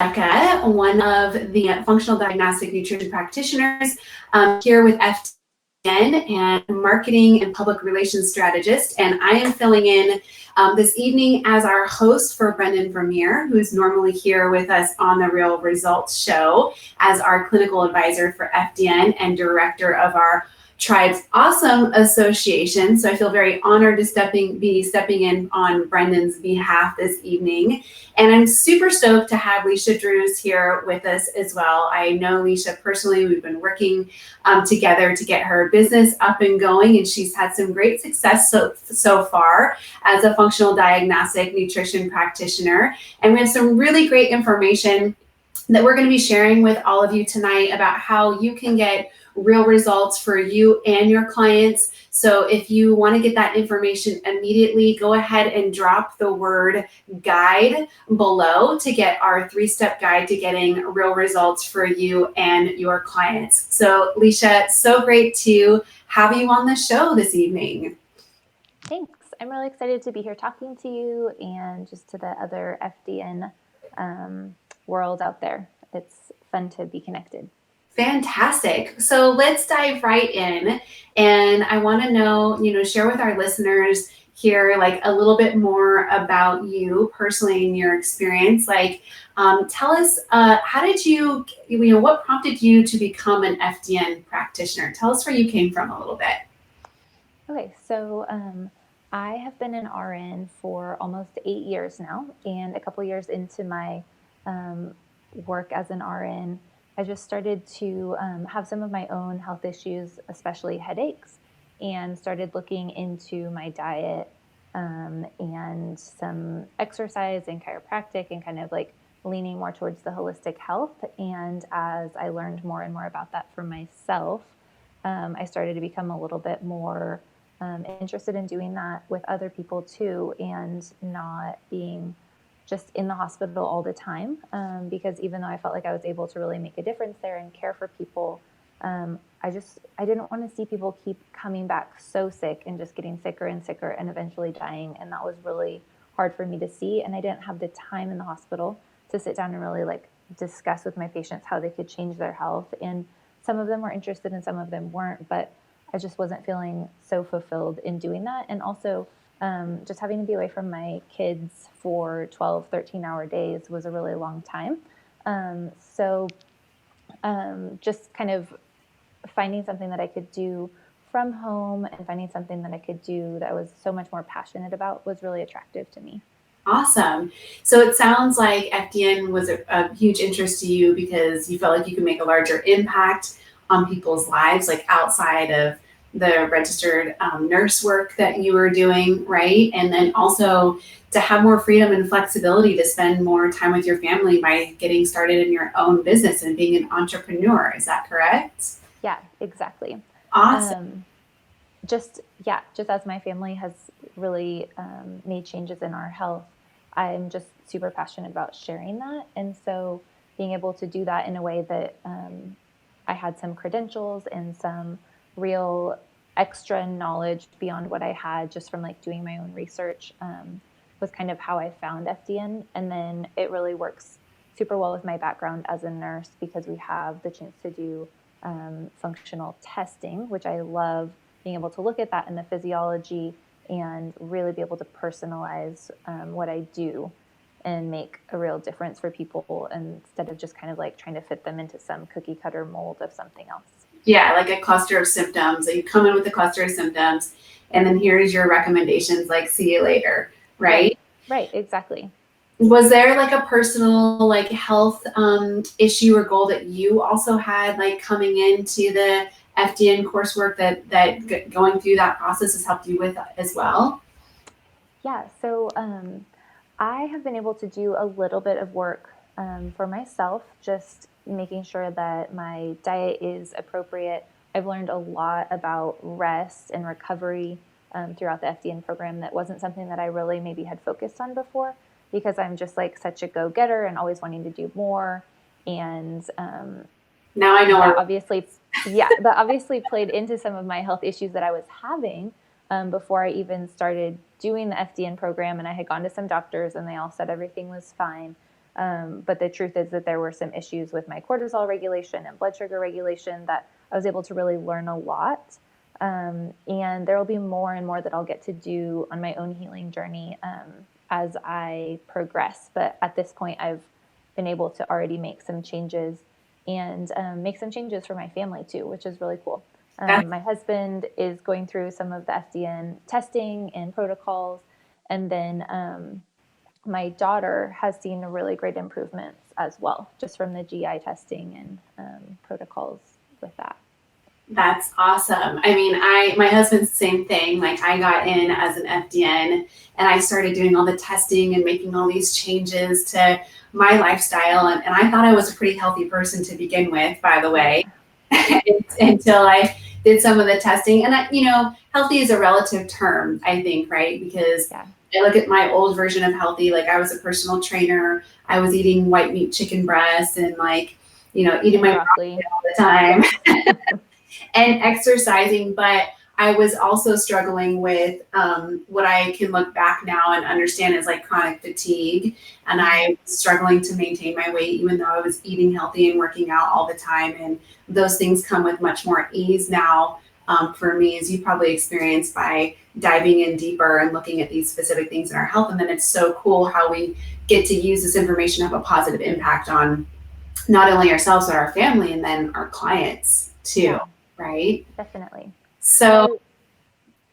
Rebecca, one of the functional diagnostic nutrition practitioners here with FDN and marketing and public relations strategist. And I am filling in this evening as our host for Brendan Vermeer, who's normally here with us on the Real Results Show as our clinical advisor for FDN and director of our Tribe's awesome association. So I feel very honored to be stepping in on Brendan's behalf this evening. And I'm super stoked to have Leisha Drews here with us as well. I know Leisha personally. We've been working together to get her business up and going, and she's had some great success so far as a functional diagnostic nutrition practitioner. And we have some really great information that we're going to be sharing with all of you tonight about how you can get real results for you and your clients. So if you want to get that information immediately, go ahead and drop the word guide below to get our 3-step guide to getting real results for you and your clients. So Leisha, so great to have you on the show this evening. Thanks. I'm really excited to be here talking to you and just to the other FDN world out there. It's fun to be connected. Fantastic. So let's dive right in. And I want to know, share with our listeners here, like a little bit more about you personally and your experience. Tell us, how did you, what prompted you to become an FDN practitioner? Tell us where you came from a little bit. Okay. So, I have been an RN for almost 8 years now, and a couple years into my work as an RN, I just started to have some of my own health issues, especially headaches, and started looking into my diet and some exercise and chiropractic and kind of like leaning more towards the holistic health. And as I learned more and more about that for myself, I started to become a little bit more interested in doing that with other people too, and not being just in the hospital all the time, because even though I felt like I was able to really make a difference there and care for people, I didn't want to see people keep coming back so sick and just getting sicker and sicker and eventually dying. And that was really hard for me to see. And I didn't have the time in the hospital to sit down and really discuss with my patients how they could change their health. And some of them were interested and some of them weren't, but I just wasn't feeling so fulfilled in doing that. And also, just having to be away from my kids for 12, 13-hour days was a really long time. So just kind of finding something that I could do from home and finding something that I could do that I was so much more passionate about was really attractive to me. Awesome. So it sounds like FDN was a huge interest to you because you felt like you could make a larger impact on people's lives, like outside of the registered nurse work that you were doing, right? And then also to have more freedom and flexibility to spend more time with your family by getting started in your own business and being an entrepreneur. Is that correct? Yeah, exactly. Awesome. Just as my family has really made changes in our health, I'm just super passionate about sharing that. And so being able to do that in a way that I had some credentials and some real extra knowledge beyond what I had just from doing my own research was kind of how I found FDN. And then it really works super well with my background as a nurse because we have the chance to do functional testing, which I love being able to look at that in the physiology and really be able to personalize what I do and make a real difference for people instead of just kind of trying to fit them into some cookie cutter mold of something else. Yeah, like a cluster of symptoms. You come in with a cluster of symptoms, and then here's your recommendations, see you later, right? Right, exactly. Was there a personal health issue or goal that you also had coming into the FDN coursework that going through that process has helped you with as well? Yeah, so I have been able to do a little bit of work for myself, just making sure that my diet is appropriate. I've learned a lot about rest and recovery throughout the FDN program that wasn't something that I really maybe had focused on before because I'm just such a go-getter and always wanting to do more. And now I know that obviously played into some of my health issues that I was having before I even started doing the FDN program. And I had gone to some doctors and they all said everything was fine. But the truth is that there were some issues with my cortisol regulation and blood sugar regulation that I was able to really learn a lot. And there will be more and more that I'll get to do on my own healing journey as I progress. But at this point, I've been able to already make some changes and make some changes for my family too, which is really cool. My husband is going through some of the FDN testing and protocols. And then my daughter has seen really great improvements as well, just from the GI testing and protocols with that. That's awesome. I mean, my husband's the same thing. Like I got in as an FDN and I started doing all the testing and making all these changes to my lifestyle. And I thought I was a pretty healthy person to begin with, by the way, until I did some of the testing. And healthy is a relative term, I think, right? Because I look at my old version of healthy, like I was a personal trainer. I was eating white meat chicken breasts and eating my broccoli all the time. And exercising, but I was also struggling with what I can look back now and understand as like chronic fatigue. And I was struggling to maintain my weight, even though I was eating healthy and working out all the time. And those things come with much more ease now for me, as you probably experienced by diving in deeper and looking at these specific things in our health. And then it's so cool how we get to use this information to have a positive impact on not only ourselves, but our family and then our clients too. Yeah. Right? Definitely. So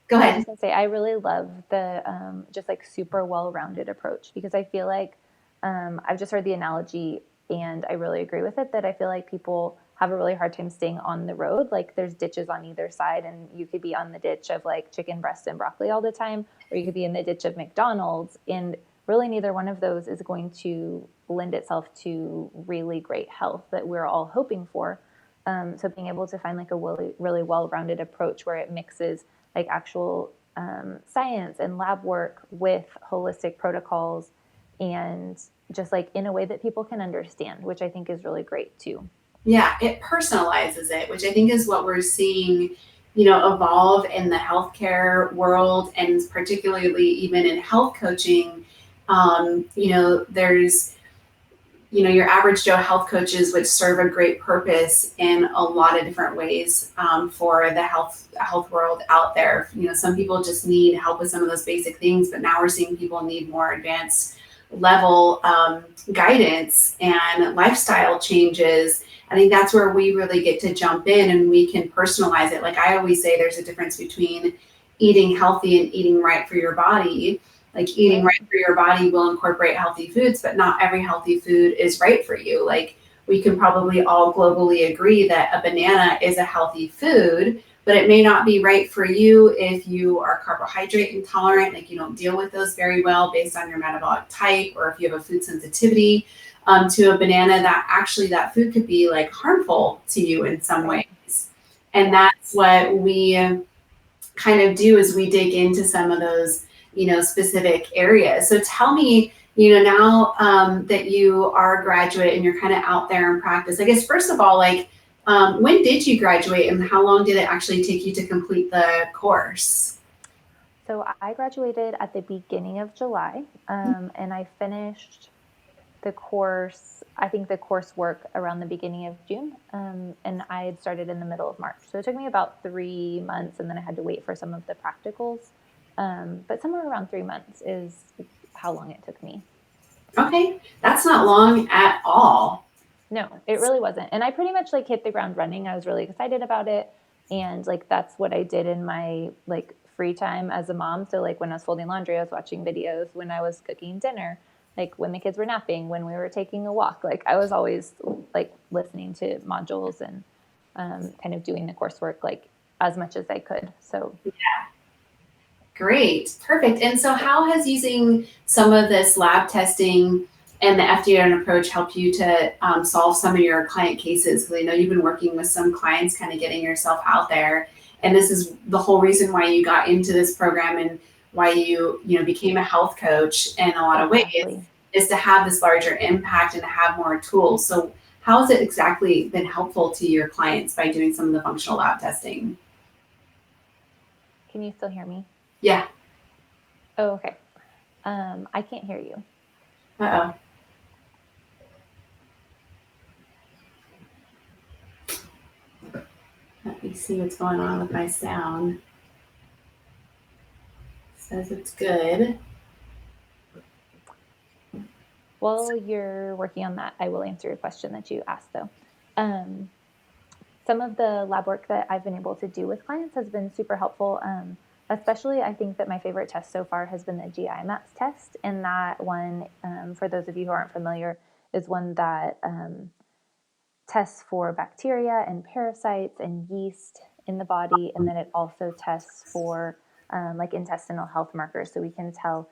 go ahead. I was going to say, I really love the just like super well-rounded approach, because I feel like I've just heard the analogy and I really agree with it, that I feel like people have a really hard time staying on the road. Like there's ditches on either side, and you could be on the ditch of like chicken breast and broccoli all the time, or you could be in the ditch of McDonald's, and really neither one of those is going to lend itself to really great health that we're all hoping for. So being able to find like a really, really well-rounded approach where it mixes like actual science and lab work with holistic protocols, and just like in a way that people can understand, which I think is really great too. Yeah, it personalizes it, which I think is what we're seeing, evolve in the healthcare world, and particularly even in health coaching. There's your average Joe health coaches, which serve a great purpose in a lot of different ways for the health world out there. Some people just need help with some of those basic things, but now we're seeing people need more advanced level guidance and lifestyle changes. I think that's where we really get to jump in and we can personalize it. Like I always say, there's a difference between eating healthy and eating right for your body. Like eating right for your body will incorporate healthy foods, but not every healthy food is right for you. Like we can probably all globally agree that a banana is a healthy food, but it may not be right for you if you are carbohydrate intolerant, like you don't deal with those very well based on your metabolic type, or if you have a food sensitivity to a banana, that food could be like harmful to you in some ways. And that's what we kind of do, is we dig into some of those specific areas. So tell me, now that you are a graduate and you're kind of out there in practice, I guess, first of all, like, when did you graduate and how long did it actually take you to complete the course? So I graduated at the beginning of July, and I finished the course, I think the coursework around the beginning of June, and I had started in the middle of March. So it took me about 3 months, and then I had to wait for some of the practicals. But somewhere around 3 months is how long it took me. Okay, that's not long at all. No, it really wasn't. And I pretty much like hit the ground running. I was really excited about it. And like, that's what I did in my like free time as a mom. So like when I was folding laundry, I was watching videos. When I was cooking dinner, like when the kids were napping, when we were taking a walk, like I was always like listening to modules and kind of doing the coursework like as much as I could. So yeah. Great, perfect. And so how has using some of this lab testing and the FDN approach help you to solve some of your client cases? Because I know you've been working with some clients, kind of getting yourself out there. And this is the whole reason why you got into this program and why you became a health coach in a lot of ways, is to have this larger impact and to have more tools. So how has it exactly been helpful to your clients by doing some of the functional lab testing? Can you still hear me? Yeah. Oh, okay. I can't hear you. Uh-oh. see what's going on with my sound. Says it's good. While you're working on that, I will answer your question that you asked, though. Some of the lab work that I've been able to do with clients has been super helpful. Especially, I think that my favorite test so far has been the GI Maps test. And that one, for those of you who aren't familiar, is one that tests for bacteria and parasites and yeast in the body. And then it also tests for like intestinal health markers. So we can tell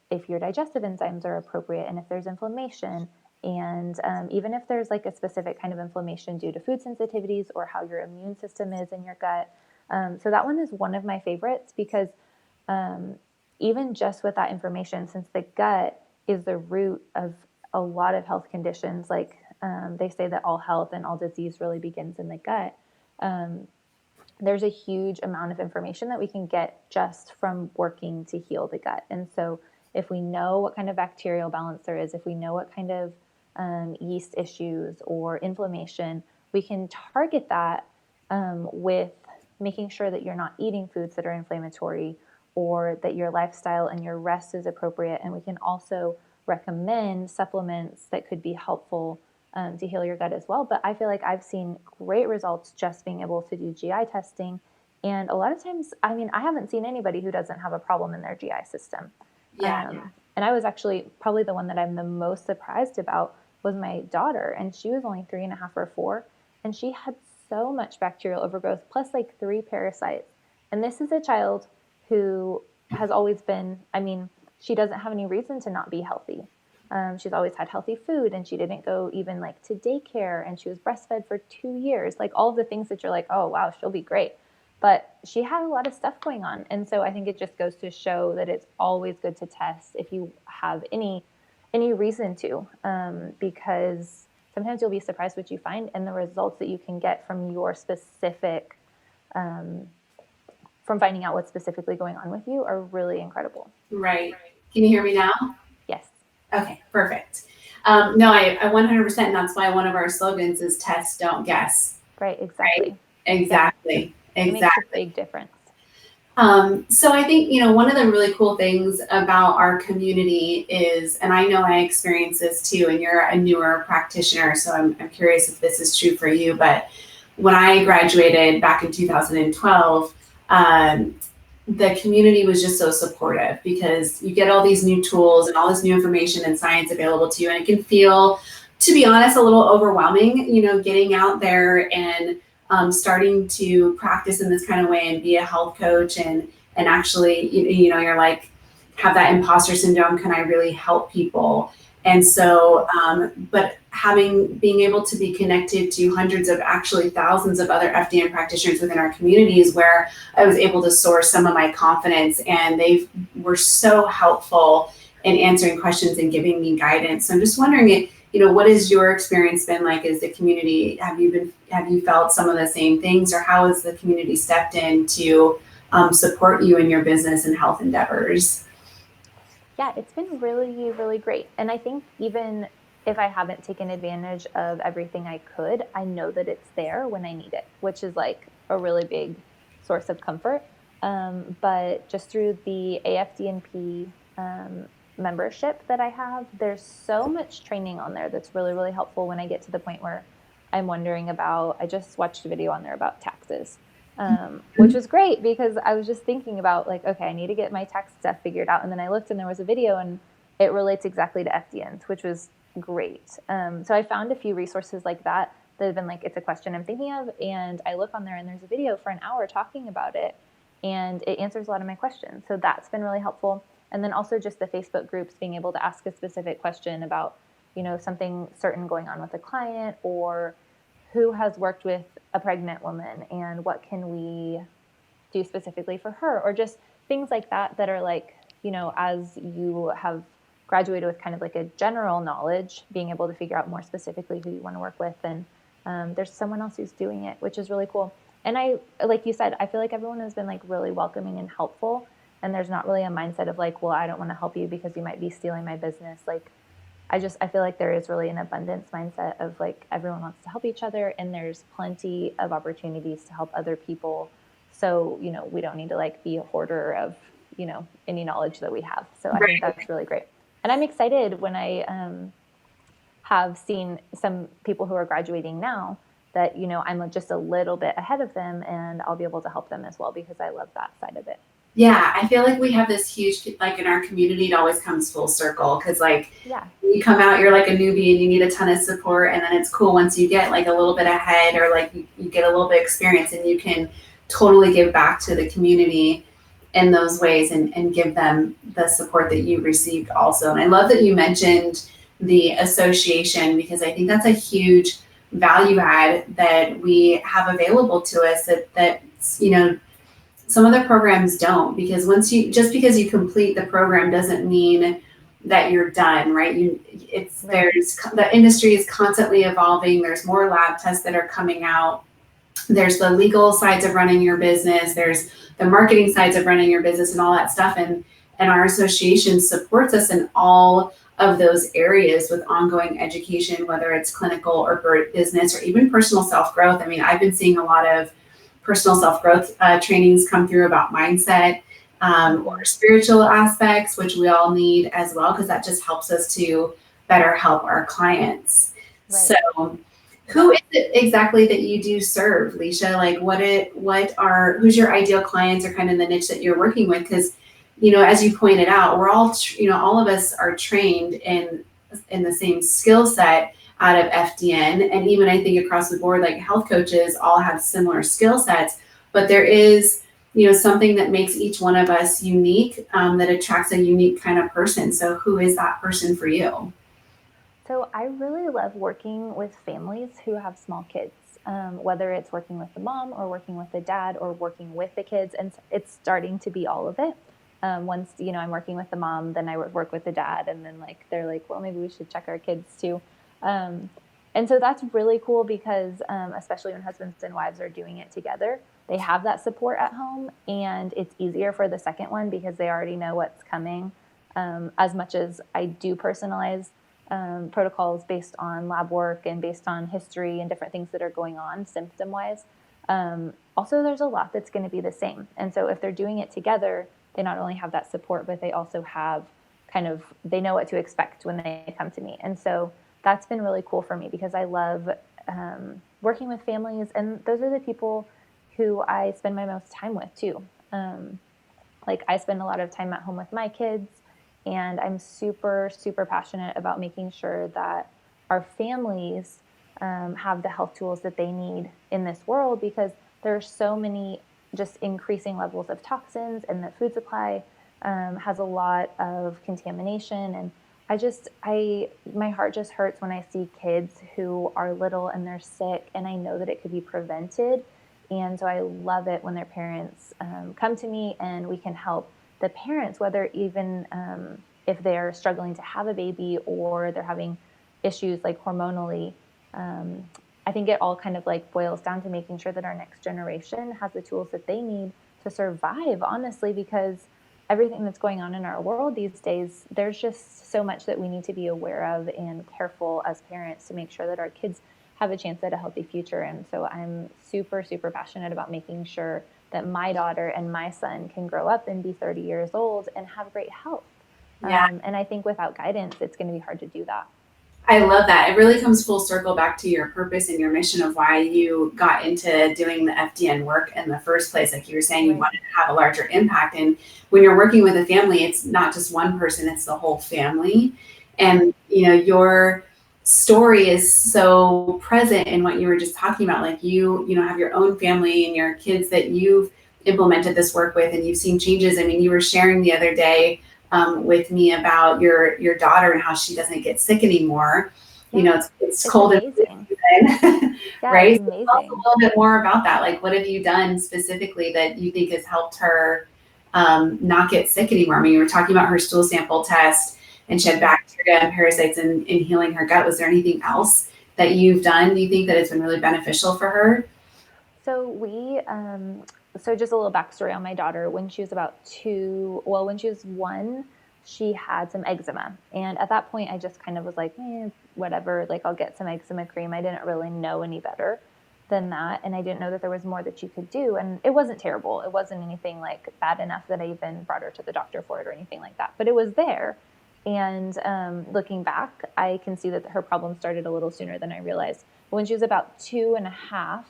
if your digestive enzymes are appropriate and if there's inflammation. And even if there's like a specific kind of inflammation due to food sensitivities or how your immune system is in your gut. So that one is one of my favorites because even just with that information, since the gut is the root of a lot of health conditions, like they say that all health and all disease really begins in the gut. There's a huge amount of information that we can get just from working to heal the gut. And so if we know what kind of bacterial balance there is, if we know what kind of yeast issues or inflammation, we can target that with making sure that you're not eating foods that are inflammatory or that your lifestyle and your rest is appropriate. And we can also recommend supplements that could be helpful to heal your gut as well. But I feel like I've seen great results just being able to do GI testing. And a lot of times, I mean, I haven't seen anybody who doesn't have a problem in their GI system. Yeah. And I was actually probably the one that I'm the most surprised about was my daughter. And she was only 3.5 or 4. And she had so much bacterial overgrowth, plus like 3 parasites. And this is a child who has always been, I mean, she doesn't have any reason to not be healthy. She's always had healthy food and she didn't go even like to daycare and she was breastfed for 2 years, like all of the things that you're like, oh, wow, she'll be great. But she had a lot of stuff going on. And so I think it just goes to show that it's always good to test if you have any reason to, because sometimes you'll be surprised what you find and the results that you can get from your specific, from finding out what's specifically going on with you are really incredible. Right. Can you hear me now? Yes. Okay, perfect. No, I 100%, and that's why one of our slogans is test, don't guess. Right, exactly. Right? Exactly. Yeah. It makes a big difference. So I think, one of the really cool things about our community is, and I know I experience this too, and you're a newer practitioner, so I'm curious if this is true for you, but when I graduated back in 2012, the community was just so supportive because you get all these new tools and all this new information and science available to you. And it can feel, to be honest, a little overwhelming, getting out there and starting to practice in this kind of way and be a health coach and actually, you're like, have that imposter syndrome. Can I really help people? And so, but being able to be connected to hundreds of actually thousands of other FDN practitioners within our communities where I was able to source some of my confidence and they were so helpful in answering questions and giving me guidance. So I'm just wondering, what has your experience been like as the community? Have you felt some of the same things, or how has the community stepped in to support you in your business and health endeavors? Yeah, it's been really, really great. And I think even if I haven't taken advantage of everything I could, I know that it's there when I need it, which is like a really big source of comfort. But just through the AFDNP membership that I have, there's so much training on there that's really, really helpful when I get to the point where I'm wondering about, I just watched a video on there about taxes. Which was great because I was just thinking about like, okay, I need to get my tax stuff figured out. And then I looked and there was a video and it relates exactly to FDNs, which was great. So I found a few resources like that have been like, it's a question I'm thinking of. And I look on there and there's a video for an hour talking about it and it answers a lot of my questions. So that's been really helpful. And then also just the Facebook groups, being able to ask a specific question about, something certain going on with a client or who has worked with a pregnant woman and what can we do specifically for her, or just things like that are like, as you have graduated with kind of like a general knowledge, being able to figure out more specifically who you want to work with. And there's someone else who's doing it, which is really cool. And like you said, I feel like everyone has been like really welcoming and helpful. And there's not really a mindset of like, well, I don't want to help you because you might be stealing my business. Like I feel like there is really an abundance mindset of like everyone wants to help each other, and there's plenty of opportunities to help other people. So, we don't need to like be a hoarder of, any knowledge that we have. So I think Right. that's really great. And I'm excited when I have seen some people who are graduating now that, I'm just a little bit ahead of them, and I'll be able to help them as well because I love that side of it. Yeah, I feel like we have this huge, like in our community, it always comes full circle because like Yeah. you come out, you're like a newbie and you need a ton of support. And then it's cool once you get like a little bit ahead or like you get a little bit experience and you can totally give back to the community in those ways and give them the support that you received also. And I love that you mentioned the association because I think that's a huge value add that we have available to us that some other programs don't, because just because you complete the program doesn't mean that you're done, right? Right. The industry is constantly evolving. There's more lab tests that are coming out. There's the legal sides of running your business. There's the marketing sides of running your business and all that stuff. And our association supports us in all of those areas with ongoing education, whether it's clinical or business or even personal self-growth. I mean, I've been seeing a lot of personal self-growth trainings come through about mindset or spiritual aspects, which we all need as well, because that just helps us to better help our clients. Right. So who is it exactly that you do serve, Leisha? Like who's your ideal clients or kind of the niche that you're working with? Because, as you pointed out, we're all, all of us are trained in the same skill set out of FDN. And even I think across the board, like health coaches all have similar skill sets, but there is, something that makes each one of us unique, that attracts a unique kind of person. So who is that person for you? So I really love working with families who have small kids, whether it's working with the mom or working with the dad or working with the kids. And it's starting to be all of it. Once, I'm working with the mom, then I work with the dad. And then they're like, well, maybe we should check our kids too. And so that's really cool because especially when husbands and wives are doing it together, they have that support at home, and it's easier for the second one because they already know what's coming. As much as I do personalize protocols based on lab work and based on history and different things that are going on symptom wise. Also, there's a lot that's going to be the same. And so if they're doing it together, they not only have that support, but they also have they know what to expect when they come to me. And so that's been really cool for me because I love working with families, and those are the people who I spend my most time with too. I spend a lot of time at home with my kids, and I'm super, super passionate about making sure that our families have the health tools that they need in this world, because there are so many just increasing levels of toxins, and the food supply has a lot of contamination. And my heart just hurts when I see kids who are little and they're sick, and I know that it could be prevented. And so I love it when their parents come to me and we can help the parents, whether even if they're struggling to have a baby or they're having issues like hormonally. I think it all kind of boils down to making sure that our next generation has the tools that they need to survive, honestly, because everything that's going on in our world these days, there's just so much that we need to be aware of and careful as parents to make sure that our kids have a chance at a healthy future. And so I'm super, super passionate about making sure that my daughter and my son can grow up and be 30 years old and have great health. Yeah. And I think without guidance, it's going to be hard to do that. I love that. It really comes full circle back to your purpose and your mission of why you got into doing the FDN work in the first place. Like you were saying, you wanted to have a larger impact. And when you're working with a family, it's not just one person, it's the whole family. And, your story is so present in what you were just talking about. Like you have your own family and your kids that you've implemented this work with, and you've seen changes. I mean, you were sharing the other day with me about your daughter and how she doesn't get sick anymore. Yeah, it's cold amazing. And Yeah, right? it's So amazing. tell us a little bit more about that. Like, what have you done specifically that you think has helped her not get sick anymore? I mean, you were talking about her stool sample test, and she had bacteria and parasites in healing her gut. Was there anything else that you've done? Do you think that it's been really beneficial for her? So just a little backstory on my daughter. When she was when she was 1, she had some eczema. And at that point, I just kind of was like, whatever, like I'll get some eczema cream. I didn't really know any better than that. And I didn't know that there was more that you could do. And it wasn't terrible. It wasn't anything like bad enough that I even brought her to the doctor for it or anything like that. But it was there. And looking back, I can see that her problem started a little sooner than I realized. But when she was about 2.5,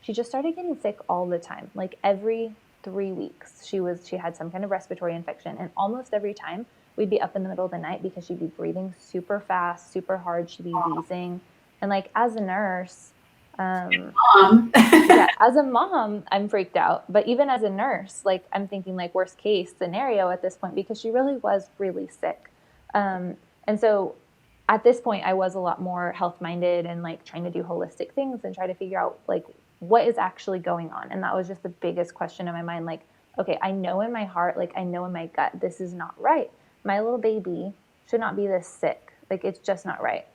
she just started getting sick all the time. Like every 3 weeks, she had some kind of respiratory infection. And almost every time we'd be up in the middle of the night because she'd be breathing super fast, super hard. She'd be wheezing. And like as a nurse, yeah, as a mom, I'm freaked out. But even as a nurse, like I'm thinking like worst case scenario at this point, because she really was really sick. And so at this point I was a lot more health minded and like trying to do holistic things and try to figure out like what is actually going on. And that was just the biggest question in my mind. Like, okay, I know in my heart, like I know in my gut, this is not right. My little baby should not be this sick. Like it's just not right.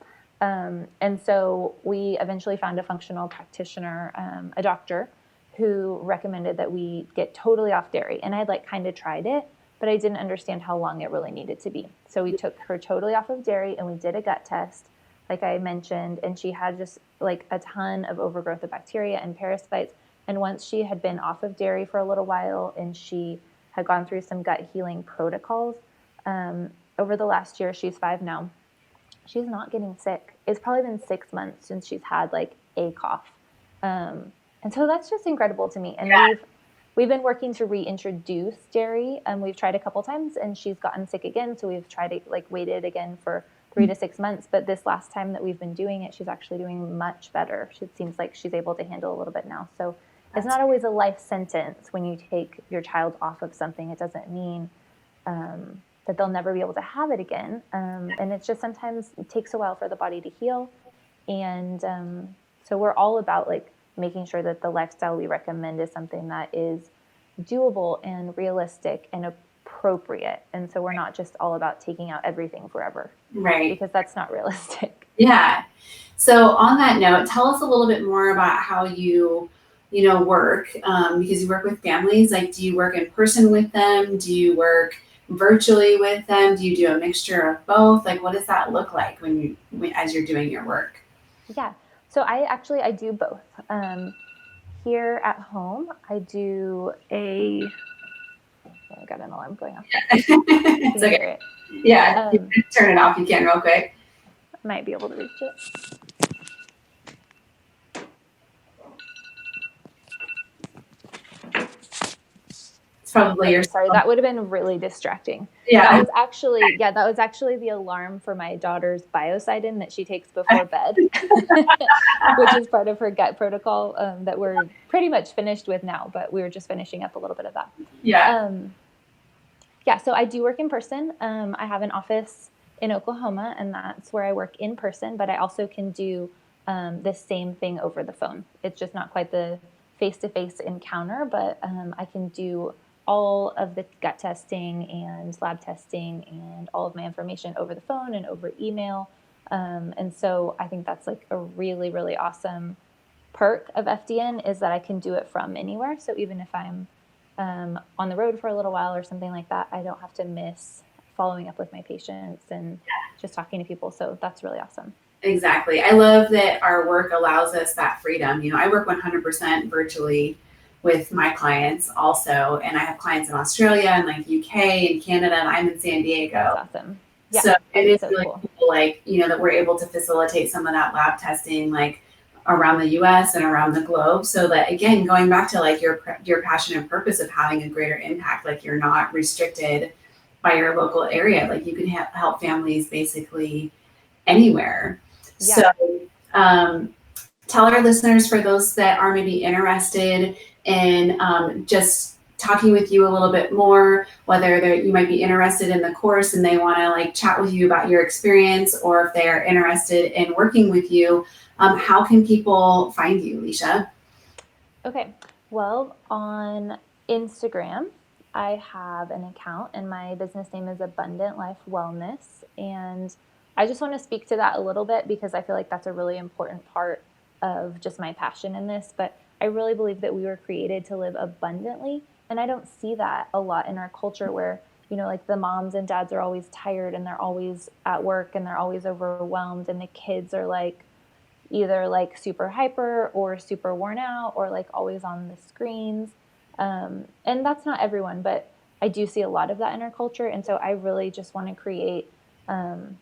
And so we eventually found a functional practitioner, a doctor who recommended that we get totally off dairy. And I'd like kind of tried it, but I didn't understand how long it really needed to be. So we took her totally off of dairy and we did a gut test, like I mentioned, and she had just like a ton of overgrowth of bacteria and parasites. And once she had been off of dairy for a little while and she had gone through some gut healing protocols, over the last year, she's 5 now, she's not getting sick. It's probably been 6 months since she's had like a cough. And so that's just incredible to me. And we've been working to reintroduce dairy. We've tried a couple times and she's gotten sick again. So we've tried to like waited again for 3 to 6 months. But this last time that we've been doing it, she's actually doing much better. It seems like she's able to handle a little bit now. So it's not always a life sentence when you take your child off of something. It doesn't mean that they'll never be able to have it again. And it's just sometimes it takes a while for the body to heal. And so we're all about like making sure that the lifestyle we recommend is something that is doable and realistic and appropriate. And so we're not just all about taking out everything forever. Right. Because that's not realistic. Yeah. So on that note, tell us a little bit more about how you work, because you work with families. Like, do you work in person with them? Do you work virtually with them? Do you do a mixture of both? Like, what does that look like as you're doing your work? Yeah. So I do both. Here at home, I do I got an alarm going off. It's okay. Yeah, you can turn it off. You can real quick. Might be able to reach it. Probably your sorry, that would have been really distracting. Yeah. That was actually the alarm for my daughter's biocidin that she takes before bed, which is part of her gut protocol that we're pretty much finished with now, but we were just finishing up a little bit of that. Yeah. So I do work in person. I have an office in Oklahoma, and that's where I work in person, but I also can do the same thing over the phone. It's just not quite the face-to-face encounter, but I can do all of the gut testing and lab testing and all of my information over the phone and over email. And so I think that's like a really, really awesome perk of FDN is that I can do it from anywhere. So even if I'm on the road for a little while or something like that, I don't have to miss following up with my patients and just talking to people. So that's really awesome. Exactly. I love that our work allows us that freedom. I work 100% virtually with my clients also, and I have clients in Australia and like UK and Canada, and I'm in San Diego. That's awesome. Yeah, so it is so really cool. Like, that we're able to facilitate some of that lab testing like around the US and around the globe, so that again, going back to like your passion and purpose of having a greater impact, like you're not restricted by your local area, like you can help families basically anywhere. Yeah. So tell our listeners, for those that are maybe interested in just talking with you a little bit more, whether you might be interested in the course and they want to like chat with you about your experience, or if they are interested in working with you, how can people find you, Leisha? Okay. Well, on Instagram, I have an account and my business name is Abundant Life Wellness. And I just want to speak to that a little bit because I feel like that's a really important part of just my passion in this. But I really believe that we were created to live abundantly. And I don't see that a lot in our culture where, like the moms and dads are always tired and they're always at work and they're always overwhelmed, and the kids are like either like super hyper or super worn out or like always on the screens. And that's not everyone, but I do see a lot of that in our culture. And so I really just want to create an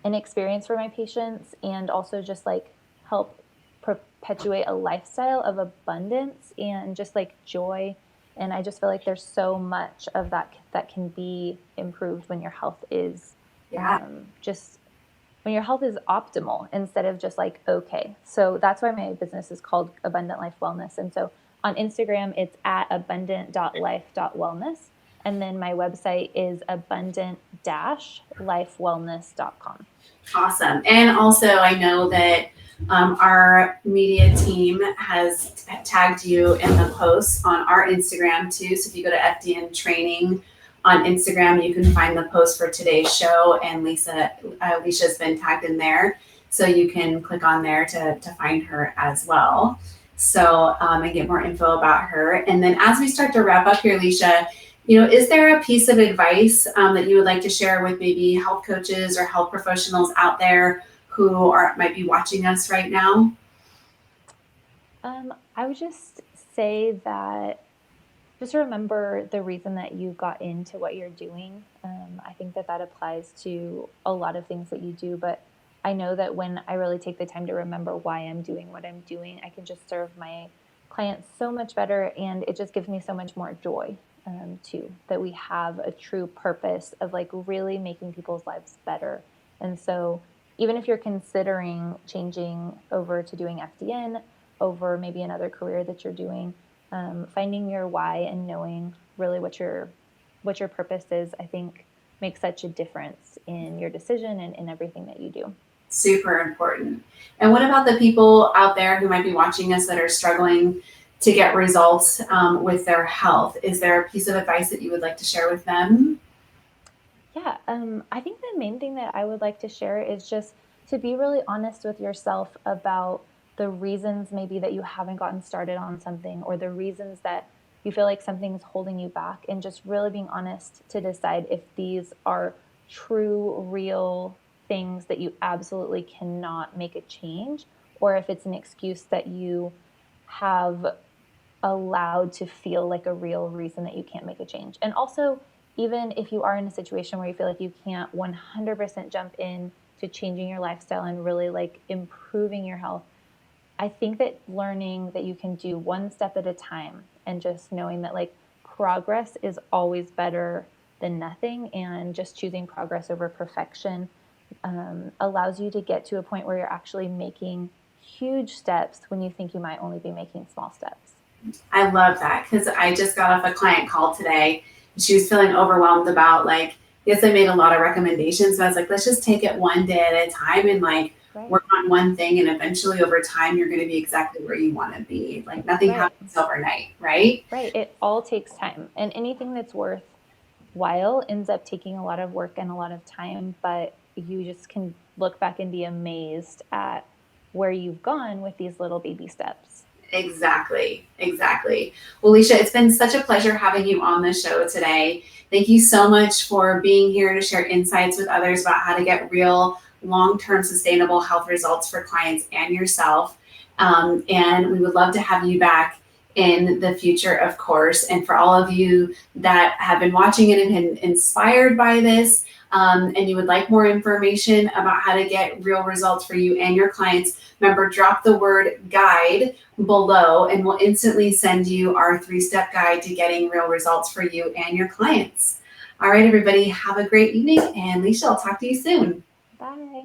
experience for my patients, and also just like help perpetuate a lifestyle of abundance and just like joy. And I just feel like there's so much of that that can be improved when your health is just when your health is optimal instead of just like okay. So that's why my business is called Abundant Life Wellness. And so on Instagram, it's at abundant.life.wellness. And then my website is abundant-lifewellness.com. Awesome. And also, I know that our media team has tagged you in the posts on our Instagram too. So if you go to FDN Training on Instagram, you can find the post for today's show, and Leisha's been tagged in there. So you can click on there to find her as well. So and get more info about her. And then as we start to wrap up here, Leisha, is there a piece of advice that you would like to share with maybe health coaches or health professionals out there who might be watching us right now? I would just say that just remember the reason that you got into what you're doing. I think that applies to a lot of things that you do, but I know that when I really take the time to remember why I'm doing what I'm doing, I can just serve my clients so much better, and it just gives me so much more joy too, that we have a true purpose of like really making people's lives better. And so even if you're considering changing over to doing FDN over maybe another career that you're doing, finding your why and knowing really what your purpose is, I think makes such a difference in your decision and in everything that you do. Super important. And what about the people out there who might be watching us that are struggling to get results with their health? Is there a piece of advice that you would like to share with them? Yeah, I think the main thing that I would like to share is just to be really honest with yourself about the reasons maybe that you haven't gotten started on something, or the reasons that you feel like something's holding you back, and just really being honest to decide if these are true, real things that you absolutely cannot make a change, or if it's an excuse that you have allowed to feel like a real reason that you can't make a change. And also, even if you are in a situation where you feel like you can't 100% jump in to changing your lifestyle and really like improving your health, I think that learning that you can do one step at a time, and just knowing that like progress is always better than nothing, and just choosing progress over perfection allows you to get to a point where you're actually making huge steps when you think you might only be making small steps. I love that, because I just got off a client call today. She was feeling overwhelmed about yes, I made a lot of recommendations. So I was like, let's just take it one day at a time and work on one thing. And eventually over time, you're going to be exactly where you want to be. Like nothing happens overnight, right? Right. It all takes time. And anything that's worthwhile ends up taking a lot of work and a lot of time, but you just can look back and be amazed at where you've gone with these little baby steps. Exactly. Well, Leisha, it's been such a pleasure having you on the show today. Thank you so much for being here to share insights with others about how to get real long-term sustainable health results for clients and yourself. And we would love to have you back in the future, of course. And for all of you that have been watching it and been inspired by this, and you would like more information about how to get real results for you and your clients, remember, drop the word guide below and we'll instantly send you our 3-step guide to getting real results for you and your clients. All right, everybody, have a great evening. And Leisha, I'll talk to you soon. Bye.